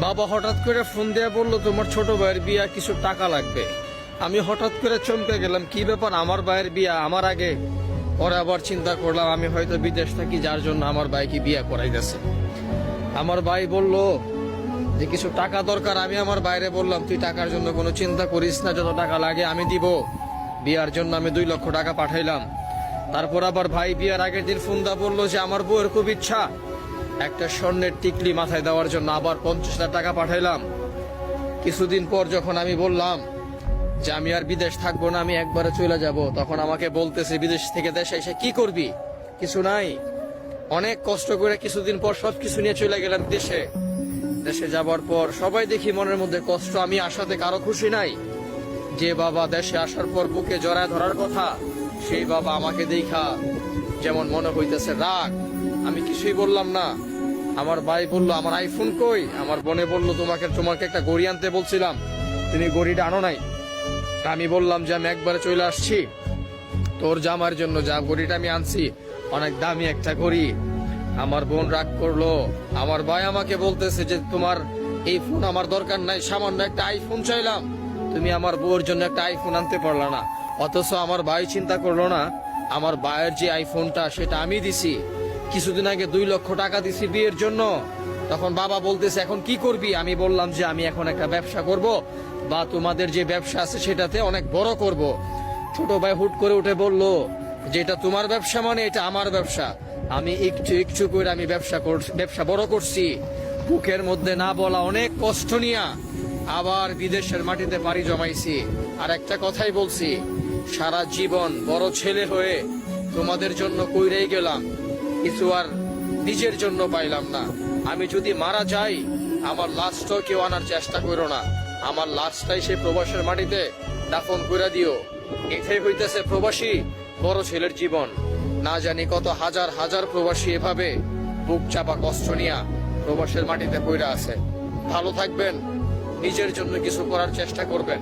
বাবা হঠাৎ করে ফোন দিয়ে বললো তোমার ছোট ভাইয়ের বিয়া, কিছু টাকা লাগবে। আমি হঠাৎ করে চমকে গেলাম, কি ব্যাপার, আমার ভাইয়ের বিয়া আমার আগে? পরে আবার চিন্তা করলাম আমি হয়তো বিদেশ থাকি, যার জন্য আমার ভাইকে বিয়া করাইতেছে। আমার ভাই বলল যে কিছু টাকা দরকার। আমি আমার বাইরে বললাম তুই টাকার জন্য কোনো চিন্তা করিস না, যত টাকা লাগে আমি দিব। বিয়ার জন্য আমি 2 লক্ষ টাকা পাঠাইলাম। তারপর আবার ভাই বিয়ার আগের দিন ফোন দা বললো যে আমার বউয়ের খুব ইচ্ছা একটা স্বর্ণের টিকলি মাথায় দেওয়ার জন্য, আবার 50,000 টাকা পাঠাইলাম। কিছুদিন পর যখন আমি বললাম যে আমি আর বিদেশ থাকবো না, আমি একবারে চলে যাব, তখন আমাকে বলতেছে বিদেশ থেকে দেশে এসে কি করবি, কিছু নাই। অনেক কষ্ট করে কিছুদিন পর সবকিছু নিয়ে চলে গেলাম দেশে। দেশে যাবার পর সবাই দেখি মনের মধ্যে কষ্ট, আমি আসাতে কারো খুশি নাই। যে বাবা দেশে আসার পর বুকে জড়ায় ধরার কথা, সেই বাবা আমাকে দেখা যেমন মনে হইতেছে রাগ। আমি কিছুই বললাম না। আমার ভাই বলল আমার আইফোন কই, আমার বোনে বলল তোমাকে একটা ঘড়ি আনতে বলছিলাম, তুমি ঘড়িটা আনো নাই। আমি বললাম যে আমি একবারে চলে আসছি তোর জামার জন্য, যা ঘড়িটা আমি আনছি অনেক দামি একটা ঘড়ি। আমার বোন রাগ করলো। আমার ভাই আমাকে বলতেছে যে তোমার এই ফোন আমার দরকার নাই, সামান্য একটা আইফোন চাইলাম, তুমি আমার বউর জন্য একটা আইফোন আনতে পারলা না। অথচ আমার ভাই চিন্তা করলো না, আমার ভাইয়ের যে আইফোনটা সেটা আমি দিছি। কিছুদিন আগে 2 লক্ষ টাকা দিছি বিয়ের জন্য। তখন বাবা বলতেছে এখন কি করবি? আমি বললাম যে আমি এখন একটা ব্যবসা করব, বা তোমাদের যে ব্যবসা আছে সেটাতে অনেক বড় করব। ছোট ভাই হুট করে উঠে বলল যে এটা তোমার ব্যবসা মানে এটা আমার ব্যবসা। আমি একটু একটু করে আমি ব্যবসা বড় করছি। বুকের মধ্যে না বলা অনেক কষ্ট নিয়া আবার বিদেশের মাটিতে পাড়ি জমাইছি। আর একটা কথাই বলছি, সারা জীবন বড় ছেলে হয়ে তোমাদের জন্য কইরেই গেলাম, কিছু আর নিজের জন্য পাইলাম না। আমি যদি মারা যাই আমার লাশটাও কেউ আনার চেষ্টা করো না, আমার লাশটাই সে প্রবাসের মাটিতে দাফন করে দিও। এটাই হইতেছে প্রবাসী বড় ছেলের জীবন। না জানি কত হাজার হাজার প্রবাসী এভাবে বুক চাপা কষ্ট নিয়া প্রবাসের মাটিতে পইরা আছে। ভালো থাকবেন, নিজের জন্য কিছু করার চেষ্টা করবেন।